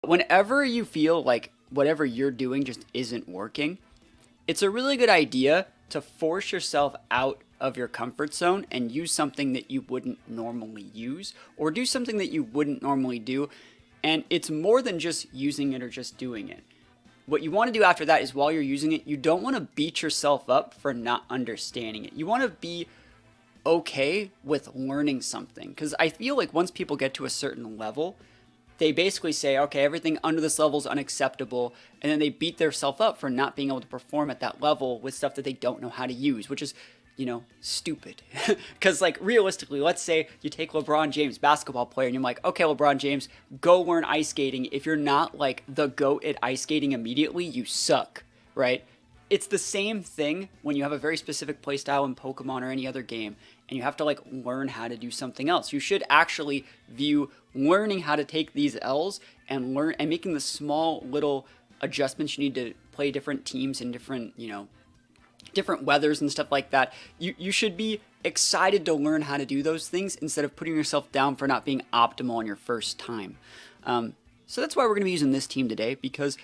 Whenever you feel like whatever you're doing just isn't working, it's a really good idea to force yourself out of your comfort zone and use something that you wouldn't normally use, or do something that you wouldn't normally do. And it's more than just using it or just doing it. What you want to do after that is, while you're using it, you don't want to beat yourself up for not understanding it. You want to be okay with learning something, because I feel like once people get to a certain level, they basically say, okay, everything under this level is unacceptable, and then they beat themselves up for not being able to perform at that level with stuff that they don't know how to use, which is, stupid. Because, like, realistically, let's say you take LeBron James, basketball player, and you're like, okay, LeBron James, go learn ice skating. If you're not, like, the GOAT at ice skating immediately, you suck, right? It's the same thing when you have a very specific playstyle in Pokemon or any other game, and you have to, like, learn how to do something else. You should actually view learning how to take these L's and making the small little adjustments you need to play different teams in different, different weathers and stuff like that. You should be excited to learn how to do those things instead of putting yourself down for not being optimal on your first time. So that's why we're going to be using this team today, because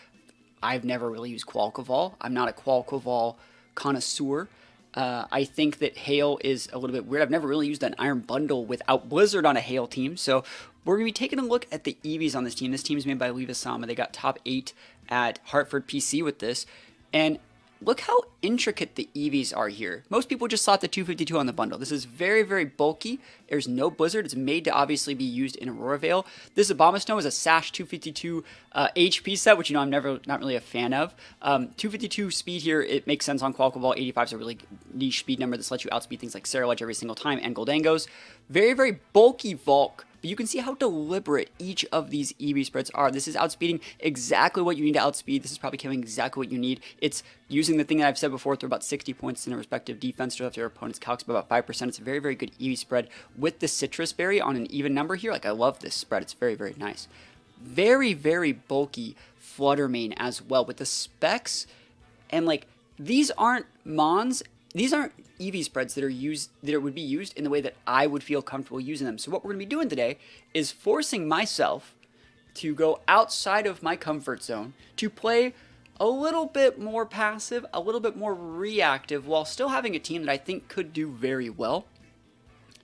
I've never really used Quaquaval. I'm not a Quaquaval connoisseur. I think that Hail is a little bit weird. I've never really used an Iron Bundle without Blizzard on a Hail team. So we're going to be taking a look at the EVs on this team. This team is made by Leavasama. They got top 8 at Hartford PC with this. And look how intricate the EVs are here. Most people just slot the 252 on the bundle. This is very, very bulky. There's no Blizzard. It's made to obviously be used in Aurora Veil. This Abomasnow is a Sash 252 HP set, which I'm not really a fan of. 252 speed here, it makes sense on Quaquaval. 85 is a really niche speed number that lets you outspeed things like Scarlet every single time, and Goldangos. Very, very bulky Volk. But you can see how deliberate each of these EV spreads are. This is outspeeding exactly what you need to outspeed. This is probably killing exactly what you need. It's using the thing that I've said before, through about 60 points in a respective defense to have your opponent's calcs by about 5%. It's a very, very good EV spread with the Sitrus berry on an even number here. Like, I love this spread. It's very, very nice. Very, very bulky Flutter Mane as well with the specs. And, like, these aren't Mons. These aren't EV spreads that would be used in the way that I would feel comfortable using them. So what we're going to be doing today is forcing myself to go outside of my comfort zone, to play a little bit more passive, a little bit more reactive, while still having a team that I think could do very well.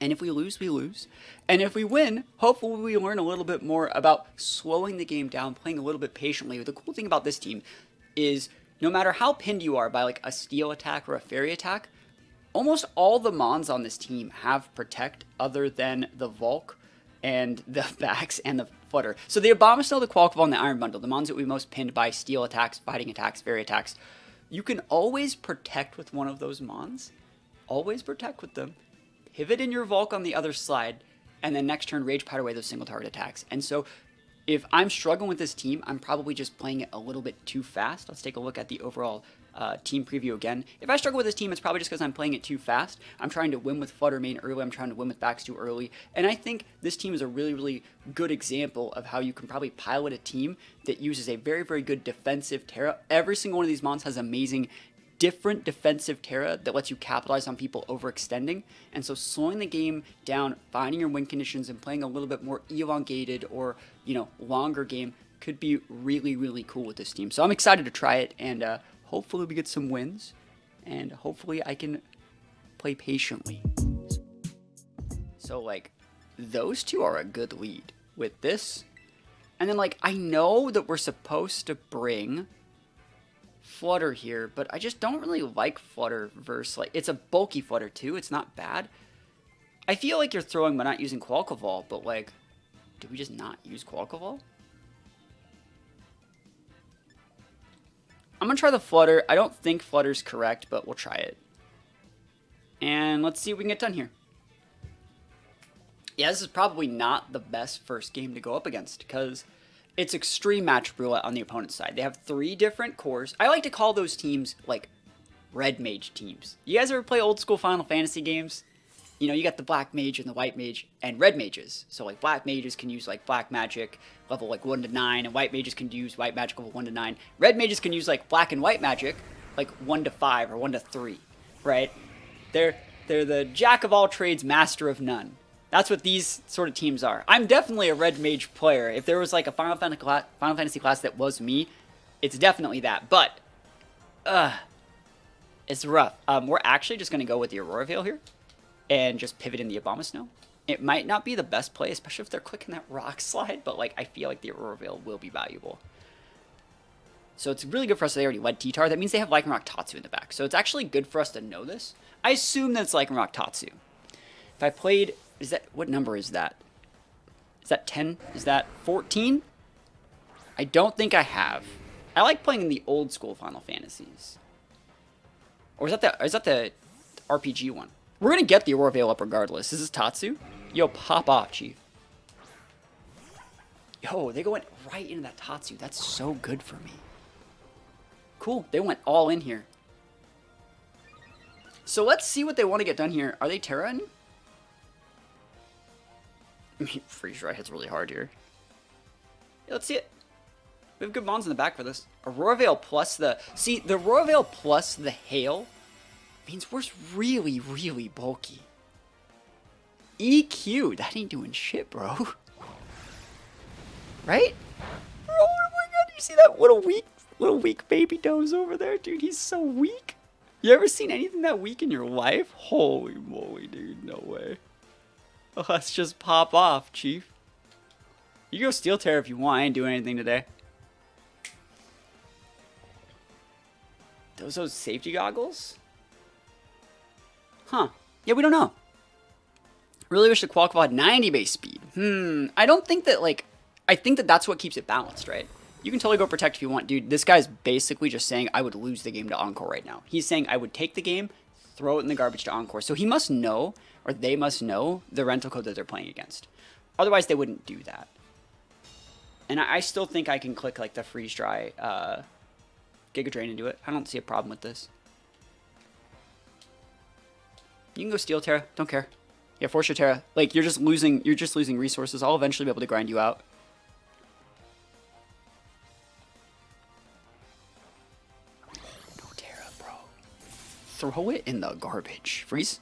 And if we lose, we lose. And if we win, hopefully we learn a little bit more about slowing the game down, playing a little bit patiently. The cool thing about this team is, no matter how pinned you are by like a steel attack or a fairy attack, almost all the Mons on this team have Protect other than the Volk and the Bax and the Flutter. So the Abomasnow, the Quaquaval, and the Iron Bundle, the Mons that we most pinned by steel attacks, fighting attacks, fairy attacks, you can always Protect with one of those Mons. Always Protect with them. Pivot in your Volk on the other side, and then next turn Rage Powder away those single target attacks. And so if I'm struggling with this team, I'm probably just playing it a little bit too fast. Let's take a look at the overall team preview again. If I struggle with this team, it's probably just because I'm playing it too fast. I'm trying to win with Flutter Mane early. I'm trying to win with Bax too early. And I think this team is a really, really good example of how you can probably pilot a team that uses a very, very good defensive Tera. Every single one of these Mons has amazing different defensive Tera that lets you capitalize on people overextending. And so slowing the game down, finding your win conditions, and playing a little bit more elongated or, longer game could be really, really cool with this team. So I'm excited to try it, and hopefully we get some wins, and hopefully I can play patiently. So, like, those two are a good lead with this. And then, like, I know that we're supposed to bring Flutter here, but I just don't really like Flutter versus, like, it's a bulky Flutter too. It's not bad. I feel like you're throwing by not using Quaquaval, but, like, do we just not use Quaquaval? I'm going to try the Flutter. I don't think Flutter's correct, but we'll try it. And let's see what we can get done here. Yeah, this is probably not the best first game to go up against, because it's extreme matchup roulette on the opponent's side. They have 3 different cores. I like to call those teams, like, red mage teams. You guys ever play old school Final Fantasy games? You got the black mage and the white mage and red mages. So, like, black mages can use, like, black magic level, like, 1 to 9, and white mages can use white magic level 1 to 9. Red mages can use, like, black and white magic, like, 1 to 5 or 1 to 3, right? They're the jack of all trades, master of none. That's what these sort of teams are. I'm definitely a red mage player. If there was like a Final Fantasy class that was me, it's definitely that. But, it's rough. We're actually just going to go with the Aurora Veil here and just pivot in the Abomasnow. It might not be the best play, especially if they're clicking that rock slide, but like I feel like the Aurora Veil will be valuable. So it's really good for us that they already led T-Tar. That means they have Lycanroc Tatsu in the back. So it's actually good for us to know this. I assume that it's Lycanroc Tatsu. If I played... what number is that? Is that 10? Is that 14? I don't think I have. I like playing in the old school Final Fantasies. Or is that the RPG one? We're going to get the Aurora Veil up regardless. This is Tatsu. Yo, pop off, Chief. Yo, they went right into that Tatsu. That's so good for me. Cool. They went all in here. So let's see what they want to get done here. Are they Terra-ing? I mean, Freeze Dry hits really hard here. Yeah, let's see it. We have good mons in the back for this. Aurora Veil plus the... See, the Aurora Veil plus the Hail means we're really, really bulky. EQ, that ain't doing shit, bro. Right? Bro, oh my god, you see that little weak baby doze over there? Dude, he's so weak. You ever seen anything that weak in your life? Holy moly, dude, no way. Oh, let's just pop off, Chief. You go Steel Terror if you want. I ain't doing anything today. Those safety goggles? Huh. Yeah, we don't know. Really wish the Quaquaval had 90 base speed. I don't think that, like... I think that that's what keeps it balanced, right? You can totally go Protect if you want. Dude, this guy's basically just saying I would lose the game to Encore right now. He's saying I would take the game, throw it in the garbage to Encore. So he must know, or they must know, the rental code that they're playing against. Otherwise, they wouldn't do that. And I still think I can click, like, the Freeze Dry Giga Drain and do it. I don't see a problem with this. You can go Steel Terra. Don't care. Yeah, force your Terra. Like, you're just losing resources. I'll eventually be able to grind you out. No Terra, bro. Throw it in the garbage. Freeze.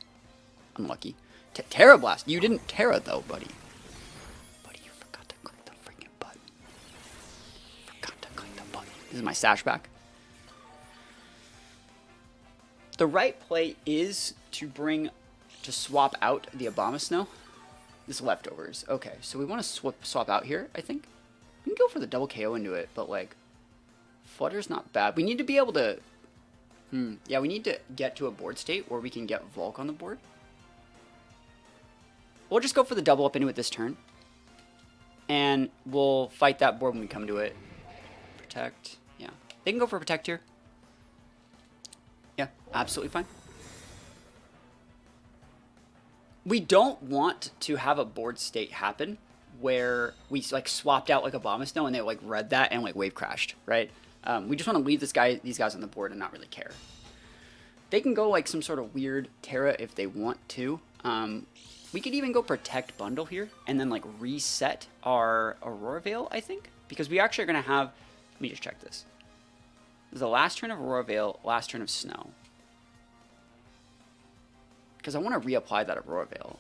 Unlucky. Tera Blast. You didn't Terra, though, buddy. Buddy, you forgot to click the freaking button. Forgot to click the button. This is my Sash back. The right play is to swap out the Abomasnow. This leftovers. Okay, so we want to swap out here, I think. We can go for the double KO into it, but like, Flutter's not bad. We need to be able to, yeah, we need to get to a board state where we can get Volk on the board. We'll just go for the double up into it this turn. And we'll fight that board when we come to it. Protect, yeah. They can go for Protect here. Yeah, absolutely fine. We don't want to have a board state happen where we like swapped out like Abomasnow and they like read that and like wave crashed, right? We just want to leave these guys on the board and not really care. They can go like some sort of weird Terra if they want to. We could even go Protect Bundle here and then like reset our Aurora Veil, I think, because we actually are going to have, let me just check this. This is the last turn of Aurora Veil, last turn of Snow. Because I want to reapply that Aurora Veil.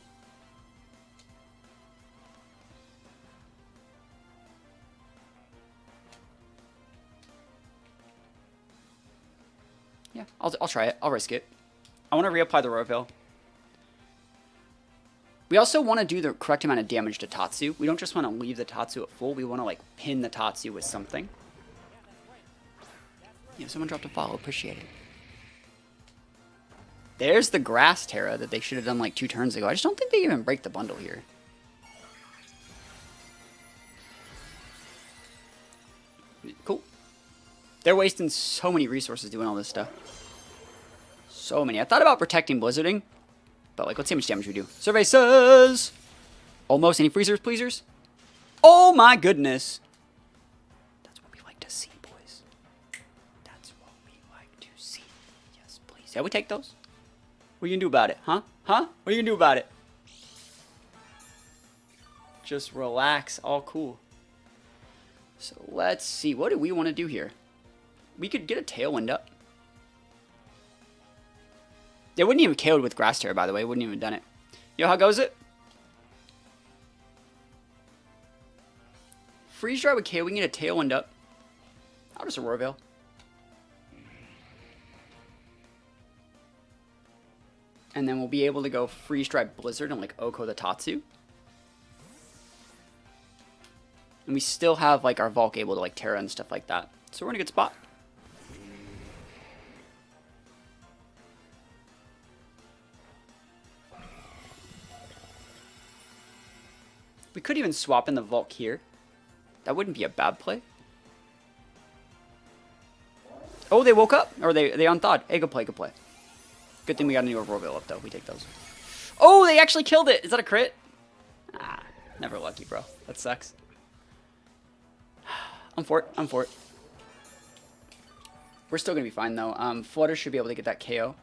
Yeah, I'll try it. I'll risk it. I want to reapply the Aurora Veil. We also want to do the correct amount of damage to Tatsu. We don't just want to leave the Tatsu at full. We want to like pin the Tatsu with something. Yeah, someone dropped a follow. Appreciate it. There's the Grass Terra that they should have done like 2 turns ago. I just don't think they even break the bundle here. Cool. They're wasting so many resources doing all this stuff. So many. I thought about protecting Blizzarding, but like, let's see how much damage we do. Survey says... Almost. Any freezers, pleasers? Oh my goodness. That's what we like to see, boys. That's what we like to see. Yes, please. Yeah, we take those. What are you gonna do about it, huh? Huh? What are you gonna do about it? Just relax. All cool. So let's see. What do we want to do here? We could get a Tailwind up. They wouldn't even KO'd with Grass Terror, by the way. Wouldn't even done it. Yo, how goes it? Freeze Dry with KO, we can get a Tailwind up. I'll just Aurora Veil. And then we'll be able to go Freeze Dry Blizzard and like Oko the Tatsu. And we still have like our Volk able to like Tera and stuff like that. So we're in a good spot. We could even swap in the Volk here. That wouldn't be a bad play. Oh, they woke up. Or they unthawed. Hey, good play, good play. Good thing we got a new Aurora Veil up, though. We take those. Oh, they actually killed it. Is that a crit? Ah, never lucky, bro. That sucks. I'm for it. I'm for it. We're still going to be fine, though. Flutter should be able to get that KO.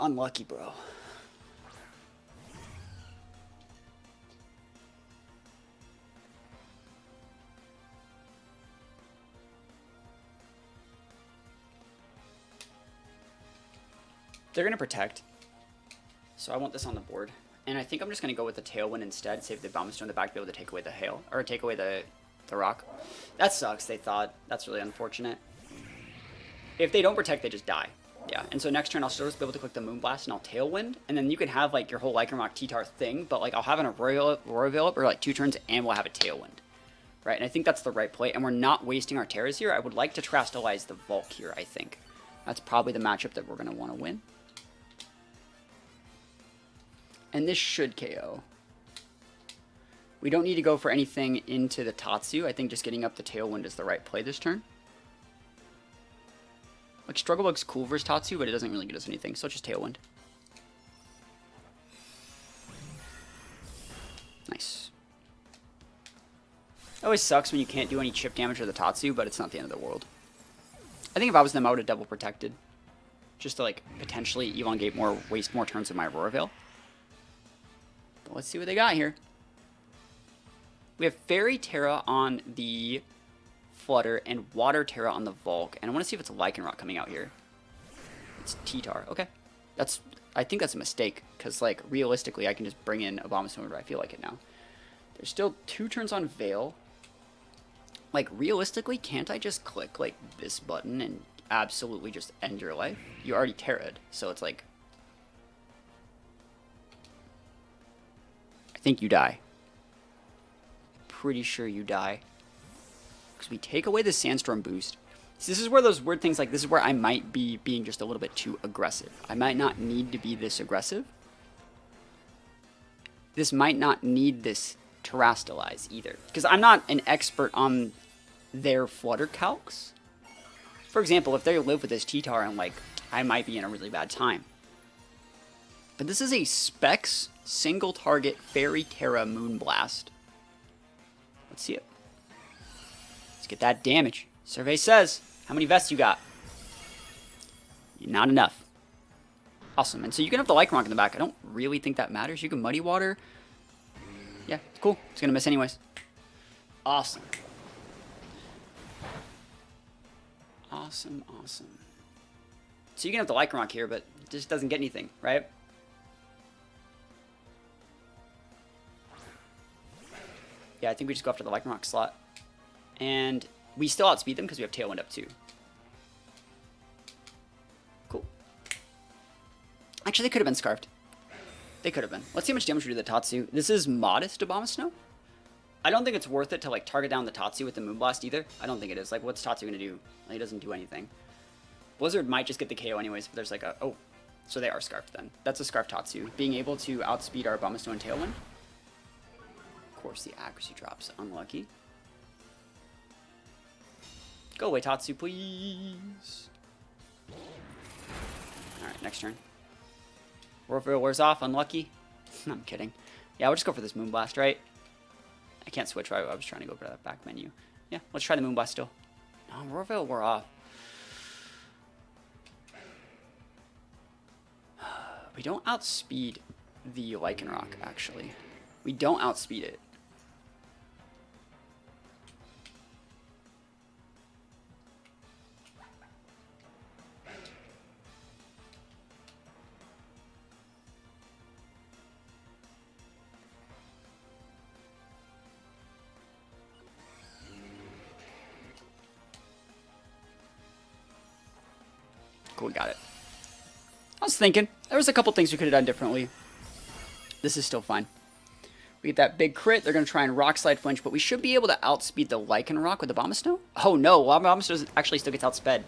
Unlucky, bro. They're going to protect. So I want this on the board. And I think I'm just going to go with the Tailwind instead. Save the Abomasnow in the back to be able to take away the hail. Or take away the rock. That sucks, they thought. That's really unfortunate. If they don't protect, they just die. Yeah, and so next turn I'll still just be able to click the Moonblast and I'll Tailwind. And then you can have like your whole Lycanroc T-Tar thing. But like I'll have an Aurora Veil up or like 2 turns and we'll have a Tailwind. Right, and I think that's the right play. And we're not wasting our Teras here. I would like to Terastallize the Volk here, I think. That's probably the matchup that we're going to want to win. And this should KO. We don't need to go for anything into the Tatsu. I think just getting up the Tailwind is the right play this turn. Like, Struggle Bug's cool versus Tatsu, but it doesn't really get us anything, so it's just Tailwind. Nice. It always sucks when you can't do any chip damage to the Tatsu, but it's not the end of the world. I think if I was them, I would have double protected. Just to, like, potentially elongate more, waste more turns with my Aurora Veil. But let's see what they got here. We have Fairy Tera on the Flutter and Water Tera on the Volk. And I want to see if it's a Lycanroc coming out here. It's T-Tar. Okay. I think that's a mistake. Because, like, realistically, I can just bring in Abomasnow whenever I feel like it now. There's still 2 turns on Veil. Like, realistically, can't I just click, like, this button and absolutely just end your life? You already Tera'd, so it's like... I think you die. Pretty sure you die. Because we take away the Sandstorm boost. So this is where those weird things, like, this is where I might be being just a little bit too aggressive. I might not need to be this aggressive. This might not need this Terastallize either. Because I'm not an expert on their Flutter calcs. For example, if they live with this T-Tar, and like, I might be in a really bad time. But this is a Specs single target Fairy Tera Moonblast. Let's see it. Let's get that damage. Survey says, how many vests you got? Not enough. Awesome. And so you can have the Lycanroc in the back. I don't really think that matters. You can Muddy Water. Yeah, cool. It's going to miss anyways. Awesome. Awesome, awesome. So you can have the Lycanroc here, but it just doesn't get anything, right? Yeah, I think we just go after the Lycanroc slot. And we still outspeed them because we have Tailwind up too. Cool. Actually, they could have been Scarfed. They could have been. Let's see how much damage we do to the Tatsu. This is modest Abomasnow. I don't think it's worth it to like target down the Tatsu with the Moonblast either. I don't think it is. Like, what's Tatsu going to do? Like, it doesn't do anything. Blizzard might just get the KO anyways, but there's like a... Oh, so they are Scarfed then. That's a Scarf Tatsu. Being able to outspeed our Abomasnow and Tailwind. Of course, the accuracy drops. Unlucky. Go away, Tatsu, please. Alright, next turn. Aurora Veil wears off. Unlucky. I'm kidding. Yeah, we'll just go for this Moonblast, right? I can't switch. Right? I was trying to go for that back menu. Yeah, let's try the Moonblast still. No, Aurora Veil wore off. We don't outspeed the Lycanroc, actually. We don't outspeed it. Cool, we got it. I was thinking. There was a couple things we could have done differently. This is still fine. We get that big crit. They're going to try and Rock Slide flinch, but we should be able to outspeed the Lycanroc with the Abomasnow. Oh no, Abomasnow actually still gets outsped.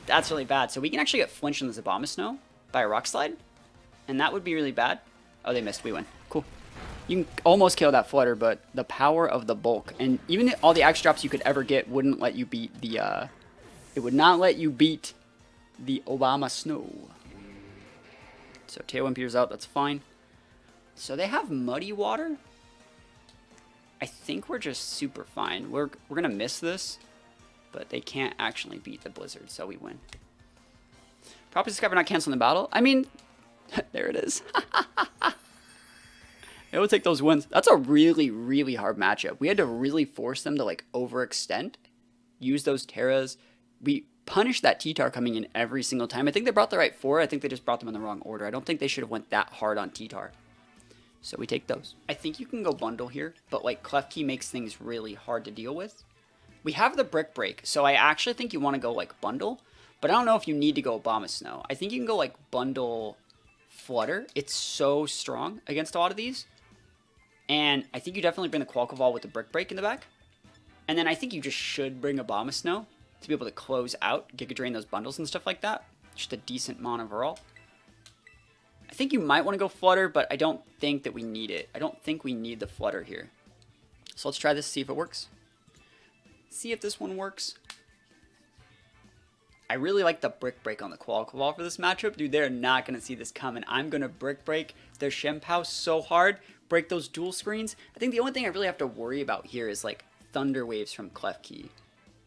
That's really bad. So we can actually get flinched on this Abomasnow by a Rock Slide, and that would be really bad. Oh, they missed. We win. Cool. You can almost kill that Flutter, but the power of the bulk, and even all the axe drops you could ever get wouldn't let you beat the, it would not let you beat the Abomasnow. So Tailwind Peters out, that's fine. So they have Muddy Water. I think we're just super fine. We're going to miss this, but they can't actually beat the Blizzard, so we win. Property Discover not canceling the battle. I mean, there it is. It will take those wins. That's a really, really hard matchup. We had to really force them to, like, overextend, use those Teras. We punished that T-Tar coming in every single time. I think they brought the right 4. I think they just brought them in the wrong order. I don't think they should have went that hard on T-Tar. So we take those. I think you can go bundle here, but, like, Klefki makes things really hard to deal with. We have the Brick Break, so I actually think you want to go, like, bundle. But I don't know if you need to go Abomasnow. I think you can go, like, bundle Flutter. It's so strong against a lot of these. And I think you definitely bring the Quaquaval with the Brick Break in the back. And then I think you just should bring Abomasnow to be able to close out, Giga Drain those bundles and stuff like that. Just a decent mon overall. I think you might want to go Flutter, but I don't think that we need it. I don't think we need the Flutter here. So let's try this, see if it works. See if this one works. I really like the Brick Break on the Quaquaval for this matchup. Dude, they're not going to see this coming. I'm going to Brick Break their Shempow so hard. Break those dual screens. I think the only thing I really have to worry about here is, like, Thunder Waves from Klefki.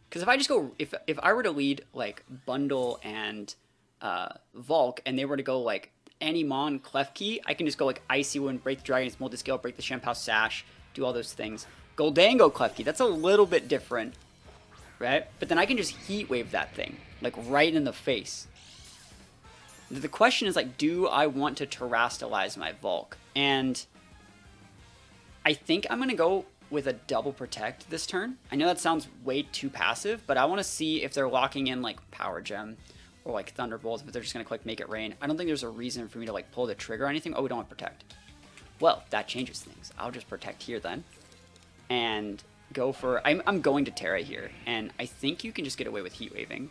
Because if I just go, if I were to lead, like, Bundle and Volk, and they were to go, like, any Mon Klefki, I can just go, like, Icy Wind, break the Dragon's Multiscale, break the Shempow Sash, do all those things. Goldango Klefki, that's a little bit different, right? But then I can just Heat Wave that thing, like, right in the face. The question is, like, do I want to Terrastalize my Volk? And I think I'm going to go with a double protect this turn. I know that sounds way too passive, but I want to see if they're locking in, like, Power Gem or, like, Thunderbolt, if they're just going to click Make It Rain. I don't think there's a reason for me to, like, pull the trigger or anything. Oh, we don't want Protect. Well, that changes things. I'll just Protect here then and go for... I'm going to Tera here, and I think you can just get away with Heat Waving.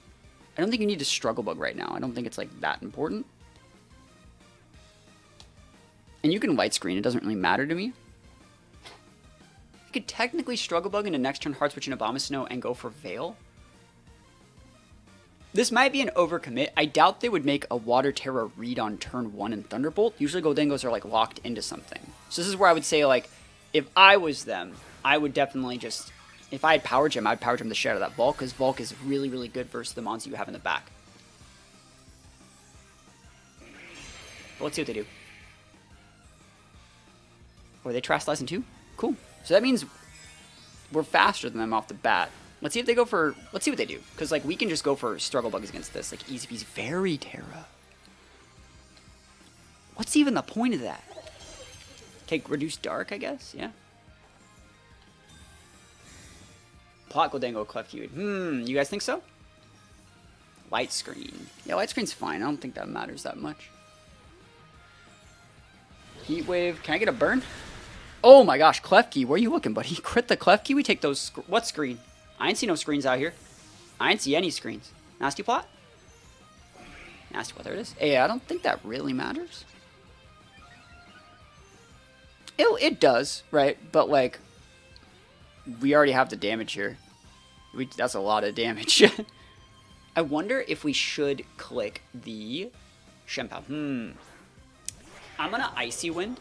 I don't think you need to Struggle Bug right now. I don't think it's, like, that important. And you can Light Screen. It doesn't really matter to me. You could technically Struggle Bug into next turn Hard Switch and Abomasnow and go for Veil. This might be an overcommit. I doubt they would make a Water Terra read on turn 1 and Thunderbolt. Usually Goldengos are, like, locked into something. So this is where I would say, like, if I was them, I would definitely just... If I had Power Gem, I'd Power Gem the shit out of that Volk, because Volk is really, really good versus the mons you have in the back. But let's see what they do. Or they Trash Slice in 2? Cool. So that means we're faster than them off the bat. Let's see if they go for... Let's see what they do. Because, like, we can just go for Struggle Bugs against this. Like, easy peasy. Very Terra. What's even the point of that? Okay, reduce Dark, I guess? Yeah. Plot Goldango Klefki. You guys think so? Light Screen. Yeah, Light Screen's fine. I don't think that matters that much. Heat Wave. Can I get a burn? Oh my gosh, Klefki, where are you looking, buddy? Crit the Klefki? We take those... What screen? I ain't see no screens out here. I ain't see any screens. Nasty Plot? Nasty Plot, there it is. Hey, I don't think that really matters. It does, right? But, like, we already have the damage here. That's a lot of damage. I wonder if we should click the Shempow. I'm going to Icy Wind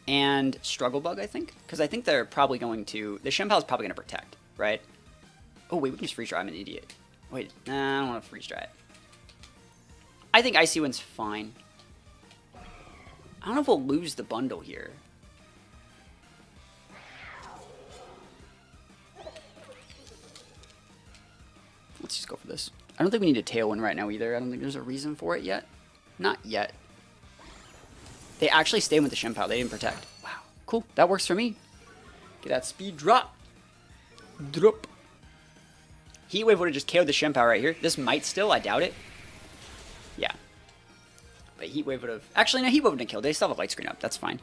and Struggle Bug, I think. Because I think they're probably going to... The Shempow is probably going to Protect, right? Oh, wait, we can just Freeze Dry. I'm an idiot. Wait, nah, I don't want to Freeze Dry it. I think Icy Wind's fine. I don't know if we'll lose the bundle here. Let's just go for this. I don't think we need a Tailwind right now either. I don't think there's a reason for it yet. Not yet. They actually stayed with the Shempow. They didn't Protect. Wow. Cool. That works for me. Get that speed drop. Drop. Heat Wave would have just KO'd the Shempow right here. This might still. I doubt it. But Heat Wave would have... Actually, no, Heat Wave wouldn't kill. They still have a light screen up. That's fine.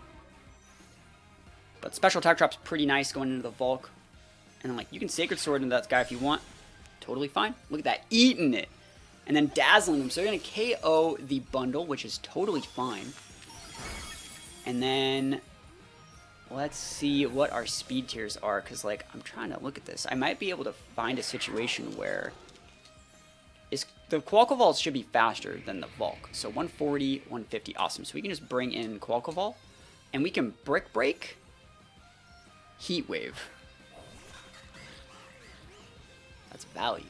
But Special Attack Drop's pretty nice going into the Volk. And then, like, you can Sacred Sword into that guy if you want. Totally fine. Look at that. Eating it. And then dazzling them. So you're going to KO the bundle, which is totally fine. And then... Let's see what our speed tiers are, because, like, I'm trying to look at this. I might be able to find a situation where the Quaquaval should be faster than the Volk. So 140, 150, awesome. So we can just bring in Quaquaval, and we can Brick Break, Heat Wave. That's value.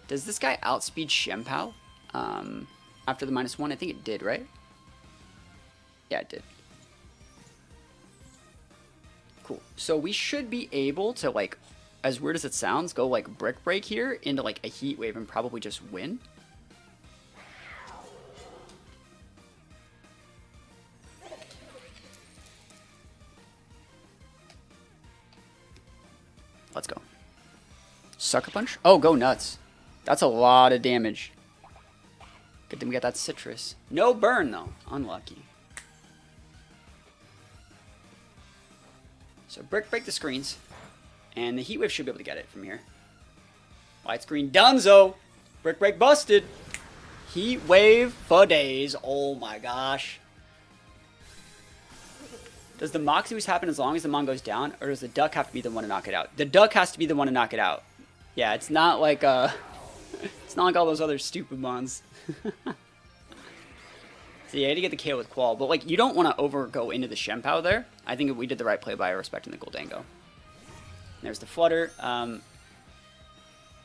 Does this guy outspeed Shempow after the -1? I think it did, right? Yeah, it did. Cool. So we should be able to, like, as weird as it sounds, go like Brick Break here into like a Heat Wave and probably just win. Let's go. Sucker Punch? Oh, go nuts. That's a lot of damage. Good thing we got that Sitrus. No burn though. Unlucky. So Brick Break the screens, and the Heat Wave should be able to get it from here. Light screen donezo! Brick Break busted! Heat Wave for days. Oh my gosh. Does the Moxie always happen as long as the Mon goes down, or does the Duck have to be the one to knock it out? The Duck has to be the one to knock it out. Yeah, it's not like it's not like all those other stupid Mons. So yeah, I had to get the KO with Qual, but like you don't want to go into the Shempow there. I think we did the right play by respecting the Goldango. There's the Flutter.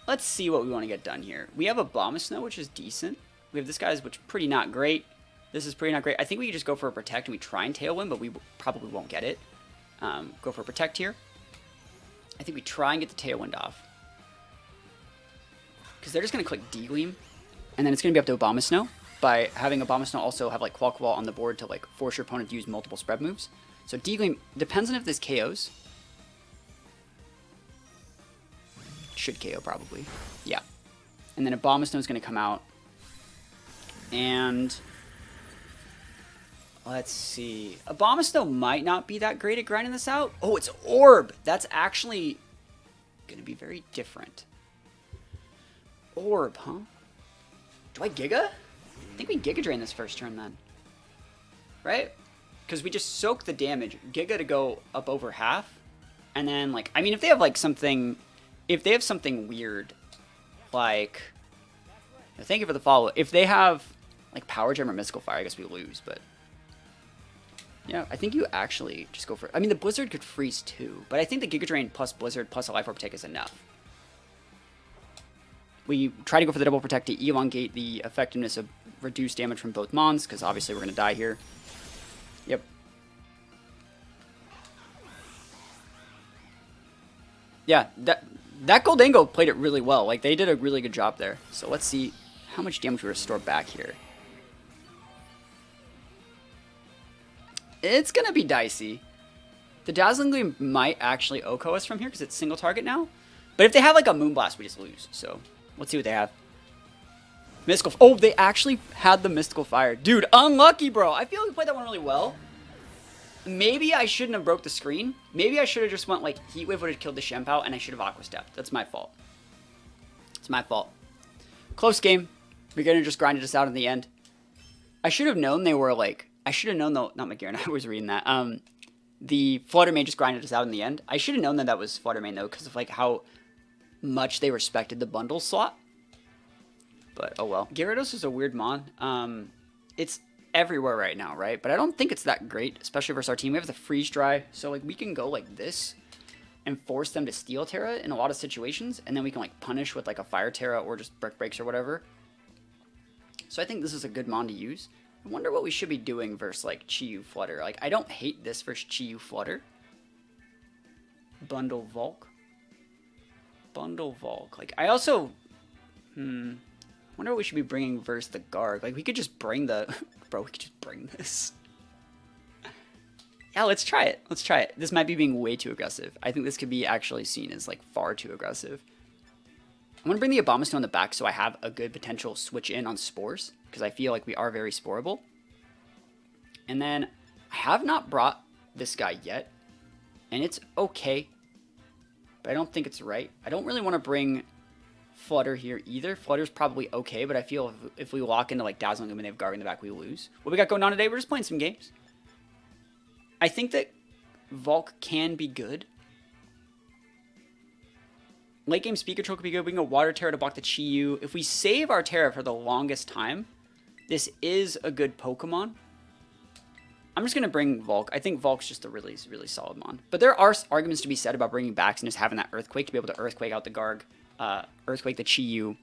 Let's see what we want to get done here. We have Abomasnow, which is decent. We have this guy's, which is pretty not great. This is pretty not great. I think we could just go for a Protect and we try and Tailwind, but we probably won't get it. Go for a Protect here. I think we try and get the Tailwind off. Because they're just going to click D-Gleam, and then it's going to be up to Abomasnow by having Abomasnow also have like Quaquaval on the board to like force your opponent to use multiple spread moves. So D-Gleam depends on if this KOs. Should KO probably. Yeah. And then Abomasnow is going to come out. And let's see. Abomasnow might not be that great at grinding this out. Oh, it's Orb. That's actually going to be very different. Orb, huh? Do I Giga? I think we Giga Drain this first turn then. Right? Because we just soak the damage. Giga to go up over half. And then, like, I mean, if they have, like, something... If they have something weird, like... Thank you for the follow. If they have, like, Power Gem or Mystical Fire, I guess we lose, but... Yeah, I think you actually just go for... I mean, the Blizzard could freeze too, but I think the Giga Drain plus Blizzard plus a Life Orb take is enough. We try to go for the double protect to elongate the effectiveness of reduced damage from both Mons, because obviously we're going to die here. Yep. Yeah, that Goldango played it really well. Like, they did a really good job there. So let's see how much damage we restore back here. It's going to be dicey. The Dazzling Gleam might actually OHKO us from here, because it's single target now. But if they have, like, a Moonblast, we just lose. So... Let's see what they have. Mystical... Oh, they actually had the Mystical Fire. Dude, unlucky, bro. I feel like we played that one really well. Maybe I shouldn't have broke the screen. Maybe I should have just went, like, Heat Wave would have killed the Shempow, and I should have Aqua Step. That's my fault. It's my fault. Close game. We're going to just grind us out in the end. I should have known they were, like... I should have known, though... Not McGarren, I was reading that. The Flutter Mane just grinded us out in the end. I should have known that that was Flutter Mane, though, because of, like, how... much they respected the bundle slot. But oh well. Gyarados is a weird mon. It's everywhere right now, right? But I don't think it's that great, especially versus our team. We have the Freeze Dry, so like we can go like this and force them to steal Tera in a lot of situations, and then we can like punish with like a Fire Tera or just Brick Breaks or whatever. So I think this is a good mon to use. I wonder what we should be doing versus like Chi-Yu Flutter. Like I don't hate this versus Chi-Yu Flutter. Bundle Volk. Bundle Volk. Like, I also... wonder what we should be bringing versus the Garg. Like, we could just bring the... Bro, we could just bring this. Yeah, let's try it. Let's try it. This might be being way too aggressive. I think this could be actually seen as, like, far too aggressive. I'm going to bring the Abomasnow in the back so I have a good potential switch in on Spores, because I feel like we are very sporeable. And then I have not brought this guy yet. And it's okay. But I don't think it's right. I don't really want to bring Flutter here either. Flutter's probably okay, but I feel if we lock into like Dazzling Gleam and they have Guard in the back, we lose. What we got going on today, we're just playing some games. I think that Volk can be good. Late game Speed Control could be good. We can go Water Tera to block the Chi-Yu. If we save our Tera for the longest time, this is a good Pokemon. I'm just going to bring Volk. I think Volk's just a really, really solid mon. But there are arguments to be said about bringing backs and just having that Earthquake to be able to Earthquake out the Garg. Earthquake the Chi-Yu.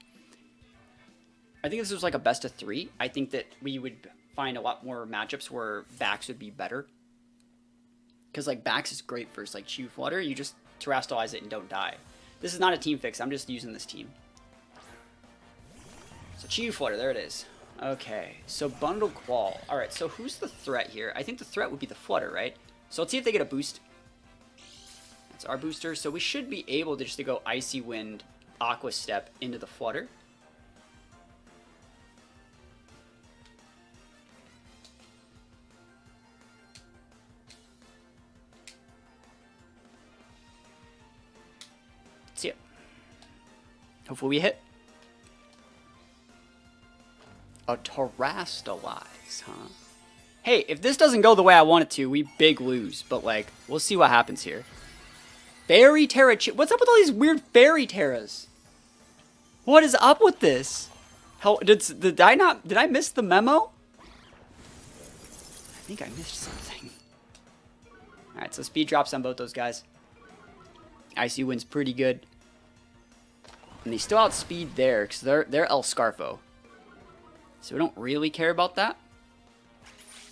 I think this was like a best of 3. I think that we would find a lot more matchups where backs would be better. Because like backs is great versus like Chi-Yu Flutter. You just terrestrialize it and don't die. This is not a team fix. I'm just using this team. So Chi-Yu Flutter, there it is. Okay, so Bundle Qual. Alright, so who's the threat here? I think the threat would be the Flutter, right? So let's see if they get a boost. That's our booster. So we should be able to just go Icy Wind, Aqua Step into the Flutter. Let's see it. Hopefully we hit. A Terrastalize, huh? Hey, if this doesn't go the way I want it to, we big lose. But, like, we'll see what happens here. Fairy Tera... What's up with all these weird Fairy Teras? What is up with this? How, did I miss the memo? I think I missed something. Alright, so speed drops on both those guys. Icy Wind's pretty good. And they still outspeed there, because they're El Scarfo. So we don't really care about that.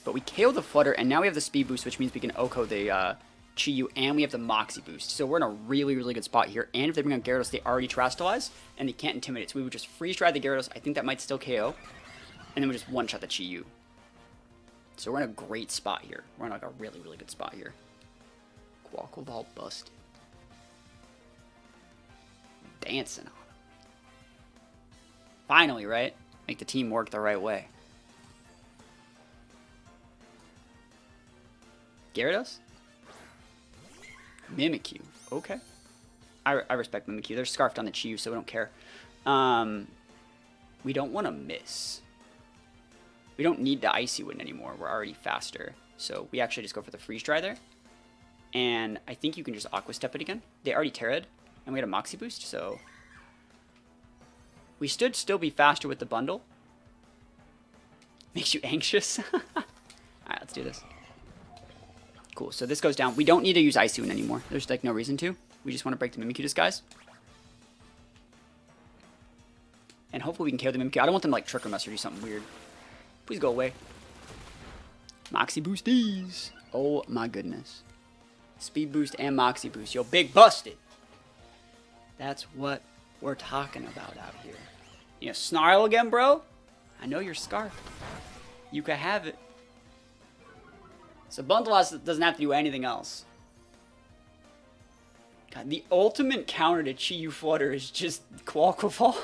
But we KO the Flutter, and now we have the speed boost, which means we can Oko the Chi-Yu, and we have the Moxie boost. So we're in a really, really good spot here. And if they bring on Gyarados, they already Terrastalize, and they can't intimidate. So we would just freeze dry the Gyarados. I think that might still KO. And then we just one-shot the Chi-Yu. So we're in a great spot here. We're in like a really, really good spot here. Quaquaval busted. Dancing on him. Finally, right? Make the team work the right way. Gyarados? Mimikyu. Okay. I respect Mimikyu. They're scarfed on the Chi-Yu, so we don't care. We don't want to miss. We don't need the Icy Wind anymore. We're already faster. So we actually just go for the Freeze Dry there. And I think you can just Aqua Step it again. They already Terra'd, and we had a Moxie boost, so... We should still be faster with the bundle. Makes you anxious. Alright, let's do this. Cool, so this goes down. We don't need to use Icy Wind anymore. There's like no reason to. We just want to break the Mimikyu disguise. And hopefully we can KO the Mimikyu. I don't want them to like trick us or do something weird. Please go away. Moxie boosties. Oh my goodness. Speed boost and Moxie boost. Yo, big busted. That's what we're talking about out here. You know, snarl again, bro? I know you're scarfed. You can have it. So Bundle doesn't have to do anything else. God, the ultimate counter to Chi-Yu Flutter is just Quaquaval.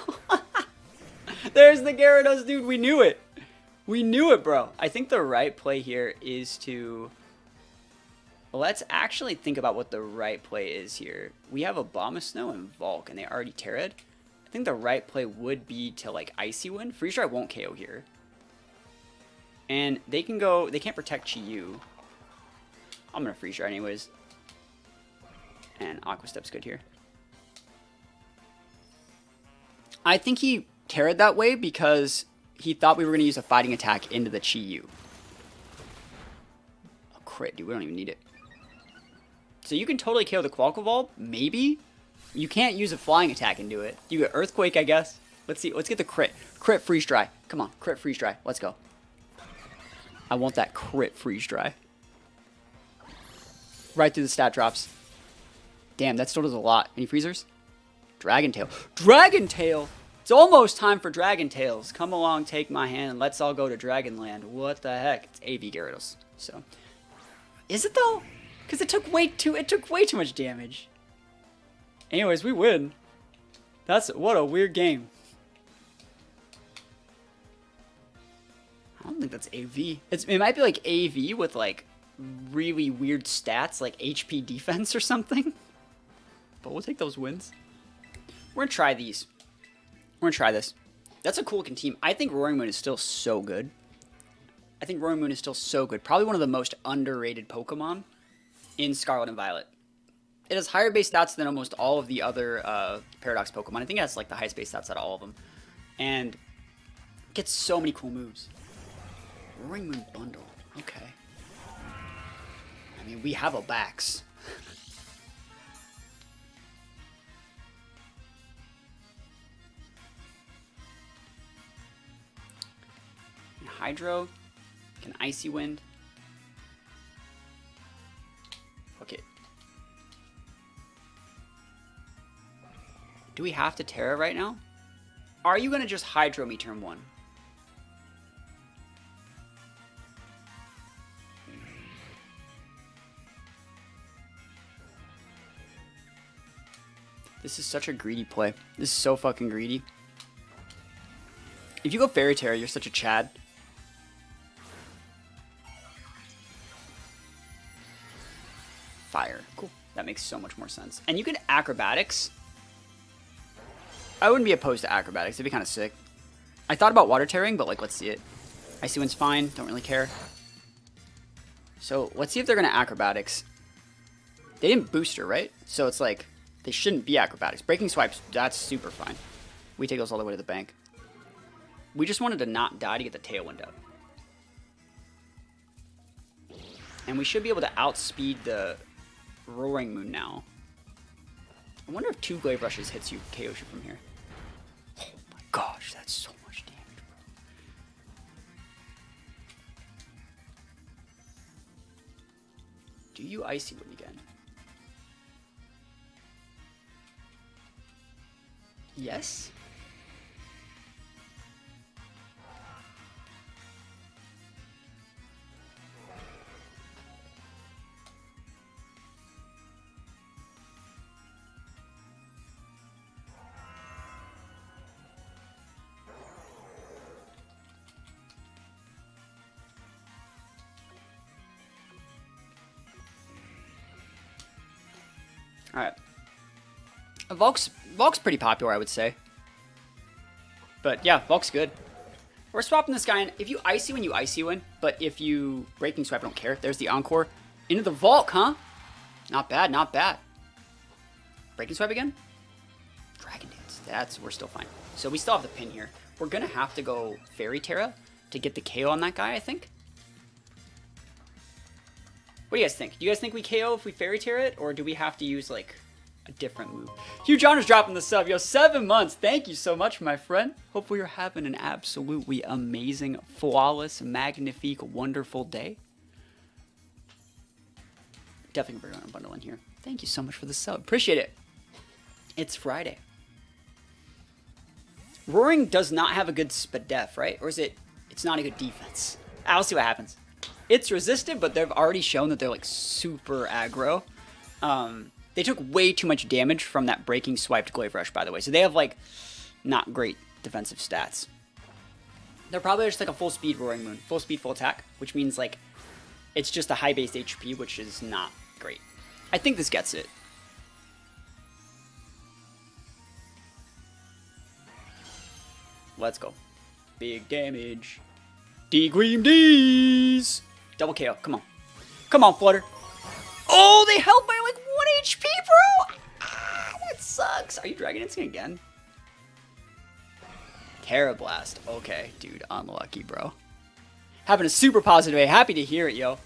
There's the Gyarados, dude. We knew it. We knew it, bro. I think the right play here is to... Let's actually think about what the right play is here. We have Abomasnow and Volk, and they already Terra'd. I think the right play would be to, like, Icy Wind. Freeze Dry won't KO here. And they can go... They can't protect Chi-Yu. I'm going to Freeze Dry anyways. And Aqua Step's good here. I think he Terra'd that way because he thought we were going to use a fighting attack into the Chi-Yu. Oh, crit, dude. We don't even need it. So you can totally KO the Quaquaval, maybe. You can't use a flying attack and do it. You get Earthquake, I guess. Let's see. Let's get the crit. Crit Freeze Dry. Come on, crit Freeze Dry. Let's go. I want that crit Freeze Dry. Right through the stat drops. Damn, that still does a lot. Any freezers? Dragon Tail. Dragon Tail! It's almost time for Dragon Tails. Come along, take my hand, and let's all go to Dragonland. What the heck? It's AV Gyarados. So, is it though? Because it took way too much damage. Anyways, we win. What a weird game. I don't think think that's AV. It might be like AV with like really weird stats, like HP defense or something. But we'll take those wins. We're gonna try these. We're gonna try this. That's a cool looking team. I think Roaring Moon is still so good. Probably one of the most underrated Pokemon in Scarlet and Violet. It has higher base stats than almost all of the other Paradox Pokemon. I think it has like the highest base stats out of all of them. And gets so many cool moves. Roaring Moon Bundle. Okay. I mean, we have a Bax. Hydro. Can Icy Wind. Okay. Do we have to Tera right now? Are you going to just Hydro me turn 1? This is such a greedy play. This is so fucking greedy. If you go Fairy Tera, you're such a Chad. Fire. Cool. That makes so much more sense. And you can Acrobatics. I wouldn't be opposed to Acrobatics. It'd be kind of sick. I thought about Water Terraing, but like, let's see it. Icy Wind's fine. Don't really care. So let's see if they're going to Acrobatics. They didn't booster, right? So it's like, they shouldn't be Acrobatics. Breaking Swipes, that's super fine. We take those all the way to the bank. We just wanted to not die to get the Tailwind up. And we should be able to outspeed the Roaring Moon now. I wonder if 2 Glaive Rushes hits you, KOs you from here. Oh my gosh, that's so much damage, bro. Do you Icy Wind again? Yes? Alright. Volk's pretty popular, I would say. But yeah, Volk's good. We're swapping this guy in. If you Icy Wind, you Icy Wind. But if you Breaking Swipe, I don't care. There's the Encore. Into the Volk, huh? Not bad, not bad. Breaking Swipe again? Dragon Dance. We're still fine. So we still have the pin here. We're going to have to go Fairy Tera to get the KO on that guy, I think. What do you guys think? Do you guys think we KO if we Fairy Tera it? Or do we have to use, like, a different move? Huge Honor's dropping the sub. Yo, 7 months. Thank you so much, my friend. Hopefully you're having an absolutely amazing, flawless, magnifique, wonderful day. Definitely bring on a bundle in here. Thank you so much for the sub. Appreciate it. It's Friday. Roaring does not have a good Spadef, right? Or is it... It's not a good defense. I'll see what happens. It's resisted, but they've already shown that they're, like, super aggro. They took way too much damage from that Breaking Swiped Glaive Rush, by the way. So they have, like, not great defensive stats. They're probably just, like, a full speed Roaring Moon. Full speed, full attack, which means, like, it's just a high base HP, which is not great. I think this gets it. Let's go. Big damage. D-Green D's! Double KO. Come on. Come on, Flutter. Oh, they held by like 1 HP, bro! Ah, that sucks. Are you Dragon Dancing again? Tera Blast. Okay, dude. Unlucky, bro. Having a super positive day. Happy to hear it, yo.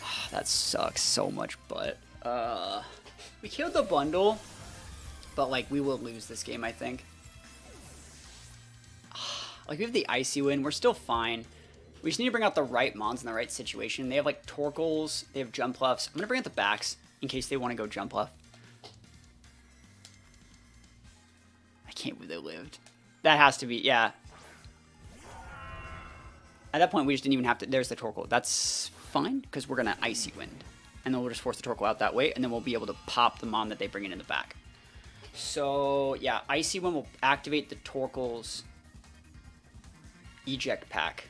Oh, that sucks so much, but... we killed the bundle, but, like, we will lose this game, I think. Like, we have the Icy Wind. We're still fine. We just need to bring out the right mons in the right situation. They have, like, Torkles. They have Jump Luffs. I'm going to bring out the backs in case they want to go Jump Luff. I can't believe they lived. That has to be, yeah. At that point, we just didn't even have to... There's the Torkoal. That's fine, because we're going to Icy Wind. And then we'll just force the Torkoal out that way, and then we'll be able to pop the mon that they bring in the back. So, yeah, Icy Wind will activate the Torkoal's Eject Pack.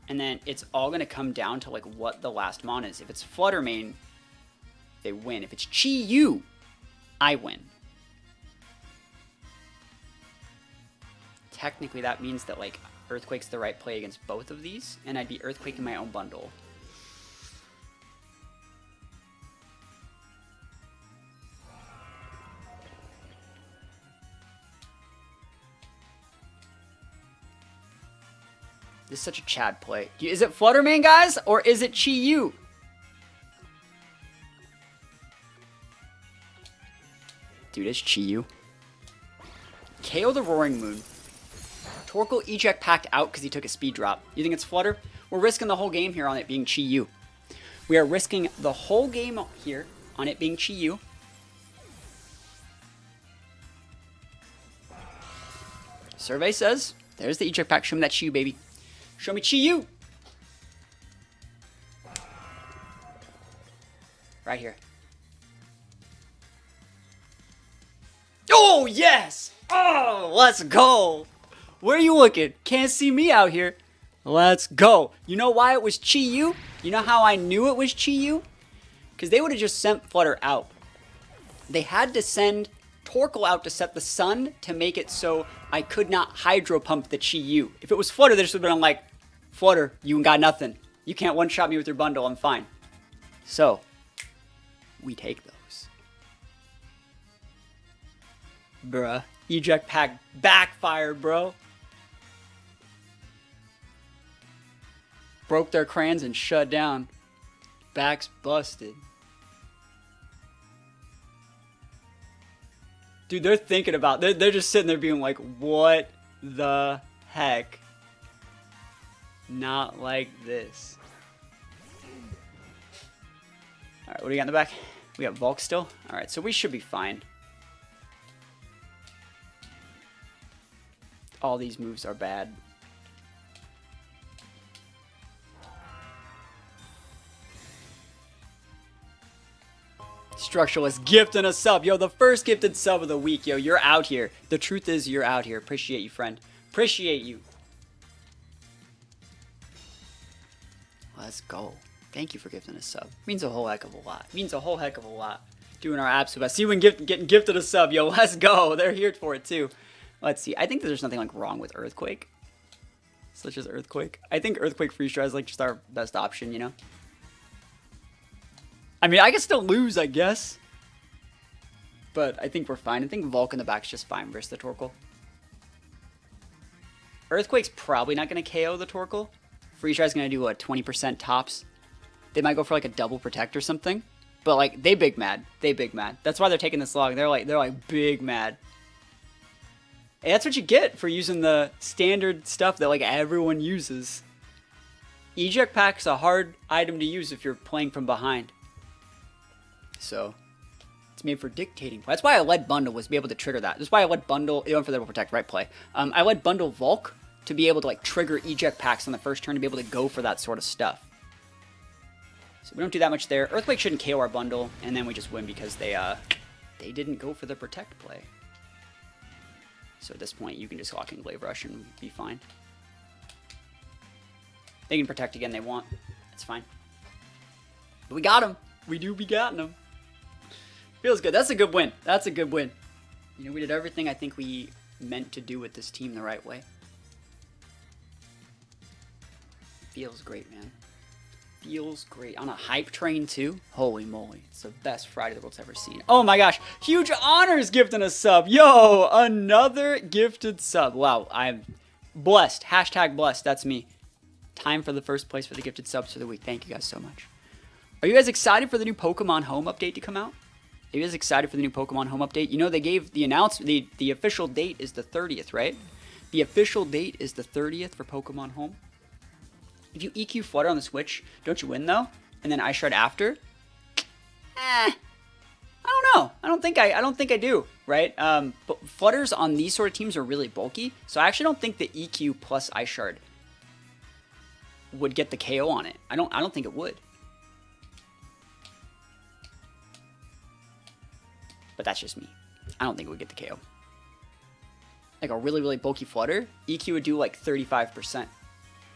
And then it's all going to come down to like what the last mon is. If it's Flutter Mane, they win. If it's Chi-Yu, I win. Technically, that means that like Earthquake's the right play against both of these, and I'd be Earthquake in my own bundle. This is such a Chad play. Is it Flutter Mane, guys, or is it Chi-Yu? Dude, it's Chi-Yu. KO the Roaring Moon. Torkoal eject packed out because he took a speed drop. You think it's Flutter? We're risking the whole game here on it being Chi-Yu. We are risking the whole game here on it being Chi-Yu. Survey says, there's the eject pack. Show me that Chi-Yu, baby. Show me Chi-Yu. Right here. Oh, yes! Oh, let's go! Where are you looking? Can't see me out here. Let's go. You know why it was Chi-Yu? You know how I knew it was Chi-Yu? Because they would have just sent Flutter out. They had to send Torkoal out to set the sun to make it so I could not Hydro Pump the Chi-Yu. If it was Flutter, they just would have been like, Flutter, you got nothing. You can't one-shot me with your bundle, I'm fine. So, we take those. Bruh. Eject pack backfired, bro. Broke their crayons and shut down. Backs busted. Dude, they're thinking about... They're just sitting there being like, what the heck? Not like this. Alright, what do we got in the back? We got Volk still? Alright, so we should be fine. All these moves are bad. Structuralist gifting a sub. Yo, the first gifted sub of the week. Yo, you're out here. The truth is you're out here. Appreciate you, friend. Appreciate you. Let's go. Thank you for gifting a sub. Means a whole heck of a lot. Means a whole heck of a lot. Doing our absolute best. See when getting gifted a sub. Yo, let's go. They're here for it too. Let's see. I think there's nothing like wrong with Earthquake. Such as Earthquake. I think Earthquake Freeze Dry is like just our best option, you know? I mean, I can still lose, I guess. But I think we're fine. I think Volk in the back is just fine versus the Torkoal. Earthquake's probably not going to KO the Torkoal. Freeze Dry is going to do a 20% tops. They might go for like a double protect or something. But like, they big mad. They big mad. That's why they're taking this long. They're like big mad. And that's what you get for using the standard stuff that like everyone uses. Eject Pack's a hard item to use if you're playing from behind. So, it's made for dictating. That's why I led Bundle, was to be able to trigger that. That's why I led Bundle, even for the double protect, right play. I led Bundle Volk to be able to like trigger eject packs on the first turn to be able to go for that sort of stuff. So we don't do that much there. Earthquake shouldn't KO our bundle, and then we just win because they didn't go for the protect play. So at this point, you can just lock in Glaive Rush and be fine. They can protect again they want. It's fine. But we got him. We do be getting him. Feels good. That's a good win. That's a good win. You know, we did everything I think we meant to do with this team the right way. Feels great, man. Feels great. On a hype train, too. Holy moly. It's the best Friday the world's ever seen. Oh my gosh. Huge honors gifting a sub. Yo, another gifted sub. Wow, I'm blessed. Hashtag blessed. That's me. Time for the first place for the gifted subs for the week. Thank you guys so much. Are you guys excited for the new Pokemon Home update to come out? Are you guys excited for the new Pokemon Home update? You know, they gave the announcement, the official date is the 30th, right? The official date is the 30th for Pokemon Home. If you EQ Flutter on the Switch, don't you win though? And then Ice Shard after? I don't know. I don't think I do, right? But Flutters on these sort of teams are really bulky, so I actually don't think the EQ plus Ice Shard would get the KO on it. I don't think it would. But that's just me. I don't think it would get the KO. Like a really, really bulky Flutter, EQ would do like 35%.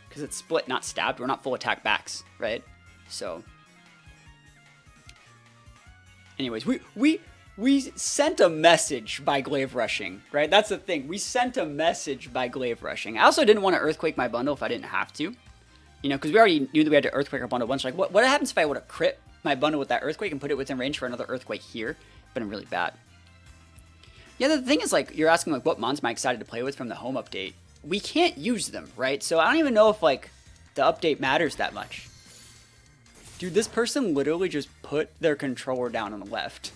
because it's split, not stabbed. We're not full attack backs, right? So, anyways, we sent a message by glaive rushing, right? That's the thing. We sent a message by glaive rushing. I also didn't want to earthquake my bundle if I didn't have to, you know, because we already knew that we had to earthquake our bundle once. Like, what happens if I would have crit my bundle with that earthquake and put it within range for another earthquake here? Been really bad. Yeah, the thing is, like, you're asking, like, what mons am I excited to play with from the home update? We can't use them, right? So I don't even know if, like, the update matters that much. Dude, this person literally just put their controller down on the left.